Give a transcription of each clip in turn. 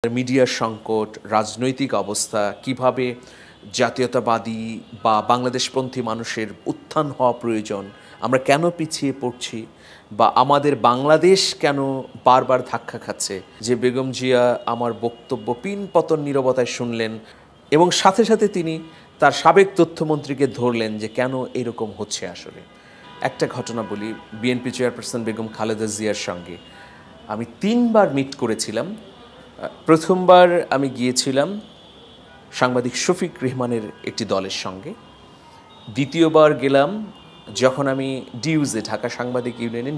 মিডিয়ার সংকট, রাজনৈতিক অবস্থা, কিভাবে জাতীয়তাবাদী বা বাংলাদেশপন্থী মানুষের উত্থান হওয়া প্রয়োজন, আমরা কেন পিছিয়ে পড়ছি বা আমাদের বাংলাদেশ কেন বারবার ধাক্কা খাচ্ছে, যে বেগম জিয়া আমার বক্তব্য পিনপতন নীরবতায় শুনলেন এবং সাথে সাথে তিনি তার সাবেক তথ্যমন্ত্রীকে ধরলেন যে কেন এরকম হচ্ছে। আসলে একটা ঘটনা বলি, বিএনপি চেয়ারপারসন বেগম খালেদা জিয়ার সঙ্গে আমি 3বার মিট করেছিলাম। প্রথমবার আমি গিয়েছিলাম সাংবাদিক শফিক রেহমানের একটি দলের সঙ্গে। দ্বিতীয়বার গেলাম যখন আমি ডিউজে ঢাকা সাংবাদিক ইউনিয়নে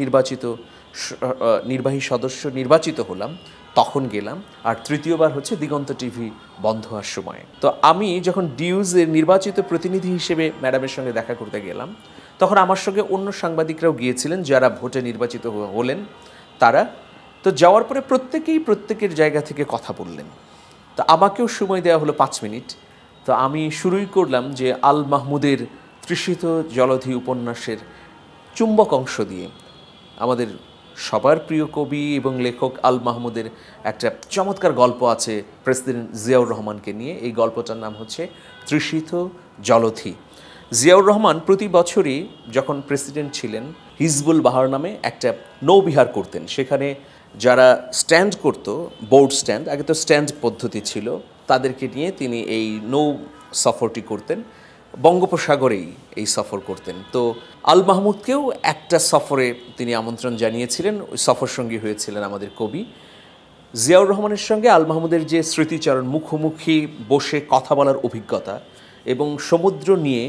নির্বাহী সদস্য নির্বাচিত হলাম, তখন গেলাম। আর তৃতীয়বার হচ্ছে দিগন্ত টিভি বন্ধ হওয়ার সময়। তো আমি যখন ডিউজের নির্বাচিত প্রতিনিধি হিসেবে ম্যাডামের সঙ্গে দেখা করতে গেলাম, তখন আমার সঙ্গে অন্য সাংবাদিকরাও গিয়েছিলেন যারা ভোটে নির্বাচিত হলেন তারা। তো যাওয়ার পরে প্রত্যেকের জায়গা থেকে কথা বললেন। তো আমাকেও সময় দেওয়া হলো 5 মিনিট। তো আমি শুরুই করলাম যে আল মাহমুদের তৃষিত জলধি উপন্যাসের চুম্বক অংশ দিয়ে। আমাদের সবার প্রিয় কবি এবং লেখক আল মাহমুদের একটা চমৎকার গল্প আছে প্রেসিডেন্ট জিয়াউর রহমানকে নিয়ে। এই গল্পটার নাম হচ্ছে তৃষিত জলধি। জিয়াউর রহমান প্রতি বছরই যখন প্রেসিডেন্ট ছিলেন হিজবুল বাহার নামে একটা নৌবিহার করতেন। সেখানে যারা স্ট্যান্ড করত, বোর্ড স্ট্যান্ড, আগে তো স্ট্যান্ড পদ্ধতি ছিল, তাদেরকে নিয়ে তিনি এই নৌ সফরটি করতেন। বঙ্গোপসাগরেই এই সফর করতেন। তো আল মাহমুদকেও একটা সফরে তিনি আমন্ত্রণ জানিয়েছিলেন। ওই সফর সঙ্গী হয়েছিলেন আমাদের কবি। জিয়াউর রহমানের সঙ্গে আল মাহমুদের যে স্মৃতিচারণ, মুখোমুখি বসে কথা বলার অভিজ্ঞতা এবং সমুদ্র নিয়ে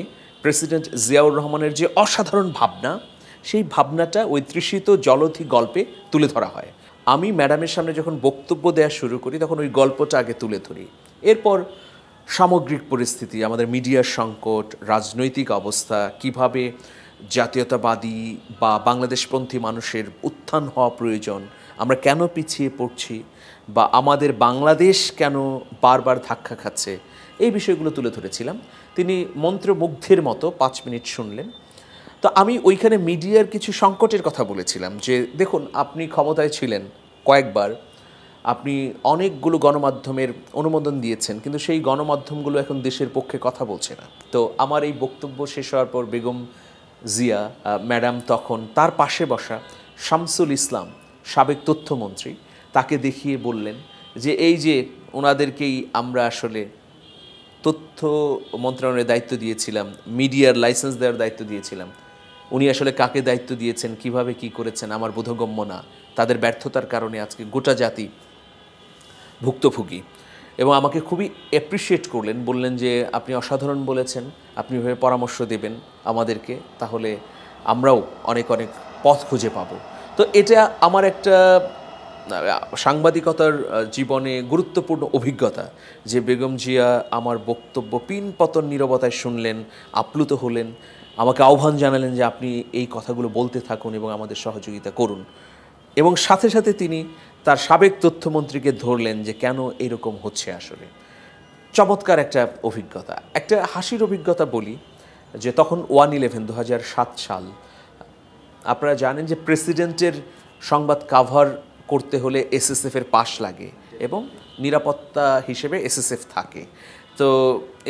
প্রেসিডেন্ট জিয়াউর রহমানের যে অসাধারণ ভাবনা, সেই ভাবনাটা ওই তৃষিত জলধি গল্পে তুলে ধরা হয়। আমি ম্যাডামের সামনে যখন বক্তব্য দেওয়া শুরু করি তখন ওই গল্পটা আগে তুলে ধরি। এরপর সামগ্রিক পরিস্থিতি, আমাদের মিডিয়ার সংকট, রাজনৈতিক অবস্থা, কিভাবে জাতীয়তাবাদী বা বাংলাদেশপন্থী মানুষের উত্থান হওয়া প্রয়োজন, আমরা কেন পিছিয়ে পড়ছি বা আমাদের বাংলাদেশ কেন বারবার ধাক্কা খাচ্ছে, এই বিষয়গুলো তুলে ধরেছিলাম। তিনি মন্ত্রমুগ্ধের মতো 5 মিনিট শুনলেন। তো আমি ওইখানে মিডিয়ার কিছু সংকটের কথা বলেছিলাম যে দেখুন, আপনি ক্ষমতায় ছিলেন কয়েকবার, আপনি অনেকগুলো গণমাধ্যমের অনুমোদন দিয়েছেন, কিন্তু সেই গণমাধ্যমগুলো এখন দেশের পক্ষে কথা বলছে না। তো আমার এই বক্তব্য শেষ হওয়ার পর বেগম জিয়া ম্যাডাম তখন তার পাশে বসা শামসুল ইসলাম, সাবেক তথ্যমন্ত্রী, তাকে দেখিয়ে বললেন যে এই যে ওনাদেরকেই আমরা আসলে তথ্য মন্ত্রণালয়ের দায়িত্ব দিয়েছিলাম, মিডিয়ার লাইসেন্স দেওয়ার দায়িত্ব দিয়েছিলাম, উনি আসলে কাকে দায়িত্ব দিয়েছেন, কিভাবে কি করেছেন আমার বোধগম্য না। তাদের ব্যর্থতার কারণে আজকে গোটা জাতি ভুক্তভোগী। এবং আমাকে খুবই অ্যাপ্রিসিয়েট করলেন, বললেন যে আপনি অসাধারণ বলেছেন, আপনি এভাবে পরামর্শ দেবেন আমাদেরকে, তাহলে আমরাও অনেক অনেক পথ খুঁজে পাব। তো এটা আমার একটা সাংবাদিকতার জীবনে গুরুত্বপূর্ণ অভিজ্ঞতা যে বেগম জিয়া আমার বক্তব্য পিনপতন নীরবতায় শুনলেন, আপ্লুত হলেন, আমাকে আহ্বান জানালেন যে আপনি এই কথাগুলো বলতে থাকুন এবং আমাদের সহযোগিতা করুন। এবং সাথে সাথে তিনি তার সাবেক তথ্যমন্ত্রীকে ধরলেন যে কেন এরকম হচ্ছে। আসলে চমৎকার একটা অভিজ্ঞতা, একটা হাসির অভিজ্ঞতা বলি যে তখন 1/11 2007 সাল। আপনারা জানেন যে প্রেসিডেন্টের সংবাদ কাভার করতে হলে এসএসএফের পাশ লাগে এবং নিরাপত্তা হিসেবে এসএসএফ থাকে। তো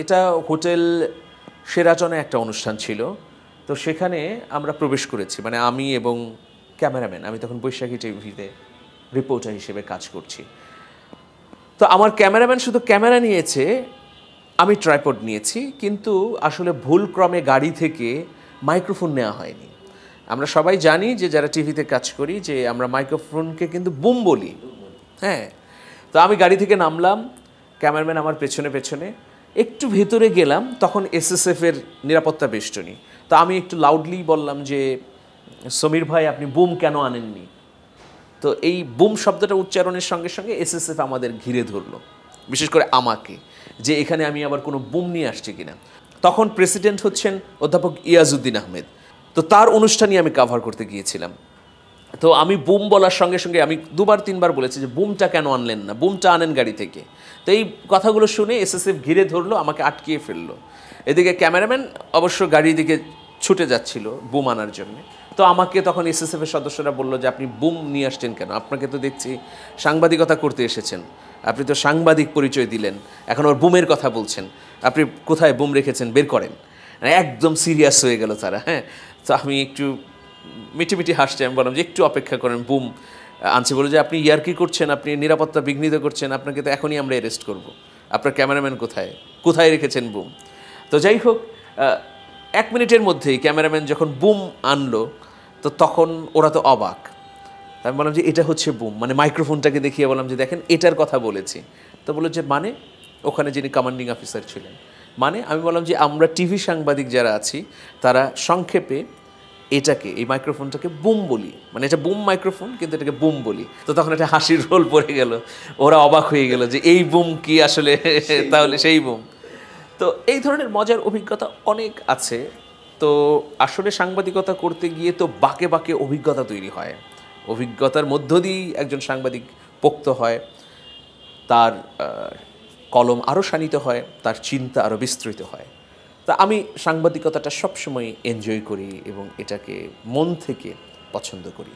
এটা হোটেল শেরাটনে একটা অনুষ্ঠান ছিল। তো সেখানে আমরা প্রবেশ করেছি, মানে আমি এবং ক্যামেরাম্যান। আমি তখন বৈশাখী টিভিতে রিপোর্টার হিসেবে কাজ করছি। তো আমার ক্যামেরাম্যান শুধু ক্যামেরা নিয়েছে, আমি ট্রাইপড নিয়েছি, কিন্তু আসলে ভুলক্রমে গাড়ি থেকে মাইক্রোফোন নেওয়া হয়নি। আমরা সবাই জানি যে যারা টিভিতে কাজ করি যে আমরা মাইক্রোফোনকে কিন্তু বুম বলি। হ্যাঁ, তো আমি গাড়ি থেকে নামলাম, ক্যামেরাম্যান আমার পেছনে পেছনে, একটু ভেতরে গেলাম, তখন এসএসএফের নিরাপত্তা বেষ্টনী। তো আমি একটু লাউডলি বললাম যে সমীর ভাই, আপনি বুম কেন আনেননি? তো এই বুম শব্দটা উচ্চারণের সঙ্গে সঙ্গে এসএসএফ আমাদের ঘিরে ধরলো, বিশেষ করে আমাকে, যে এখানে আমি আবার কোনো বুম নিয়ে আসছি কিনা। তখন প্রেসিডেন্ট হচ্ছেন অধ্যাপক ইয়াজউদ্দিন আহমেদ। তো তার অনুষ্ঠানই আমি কাভার করতে গিয়েছিলাম। তো আমি বুম বলার সঙ্গে সঙ্গে আমি 2-3বার বলেছি যে বুমটা কেন আনলেন না, বুমটা আনেন গাড়ি থেকে। তো এই কথাগুলো শুনে এসএসএফ ঘিরে ধরলো, আমাকে আটকিয়ে ফেললো। এদিকে ক্যামেরাম্যান অবশ্য গাড়ির দিকে ছুটে যাচ্ছিল বুম আনার জন্য। তো আমাকে তখন এসএসএফের সদস্যরা বললো যে আপনি বুম নিয়ে আসছেন কেন, আপনাকে তো দেখছি সাংবাদিকতা করতে এসেছেন। আপনি তো সাংবাদিক পরিচয় দিলেন, এখন ওর বুমের কথা বলছেন, আপনি কোথায় বুম রেখেছেন বের করেন। একদম সিরিয়াস হয়ে গেল তারা। হ্যাঁ, তো আমি একটু মিটি হাসছি, আমি বললাম যে একটু অপেক্ষা করেন, বুম আনছে। বলে যে আপনি ইয়ার্কি করছেন, আপনি নিরাপত্তা বিঘ্নিত করছেন, আপনাকে তো এখনই আমরা অ্যারেস্ট করব। আপনার ক্যামেরাম্যান কোথায় রেখেছেন বুম? তো যাই হোক, 1 মিনিটের মধ্যেই ক্যামেরাম্যান যখন বুম আনলো, তো তখন ওরা তো অবাক। আমি বললাম যে এটা হচ্ছে বুম, মানে মাইক্রোফোনটাকে দেখিয়ে বললাম যে দেখেন এটার কথা বলেছি। তো বললো যে মানে, ওখানে যিনি কমান্ডিং অফিসার ছিলেন, মানে আমি বললাম যে আমরা টিভি সাংবাদিক যারা আছি তারা সংক্ষেপে এটাকে, এই মাইক্রোফোনটাকে বুম বলি, মানে এটা বুম মাইক্রোফোন কিন্তু এটাকে বুম বলি। তো তখন একটা হাসির রোল পড়ে গেল, ওরা অবাক হয়ে গেল যে এই বুম কি আসলে তাহলে সেই বুম। তো এই ধরনের মজার অভিজ্ঞতা অনেক আছে। তো আসলে সাংবাদিকতা করতে গিয়ে তো বাঁকে বাঁকে অভিজ্ঞতা তৈরি হয়, অভিজ্ঞতার মধ্য দিয়েই একজন সাংবাদিক পোক্ত হয়, তার কলম আরও শানিত হয়, তার চিন্তা আরও বিস্তৃত হয়। তা আমি সাংবাদিকতাটা সবসময় এনজয় করি এবং এটাকে মন থেকে পছন্দ করি।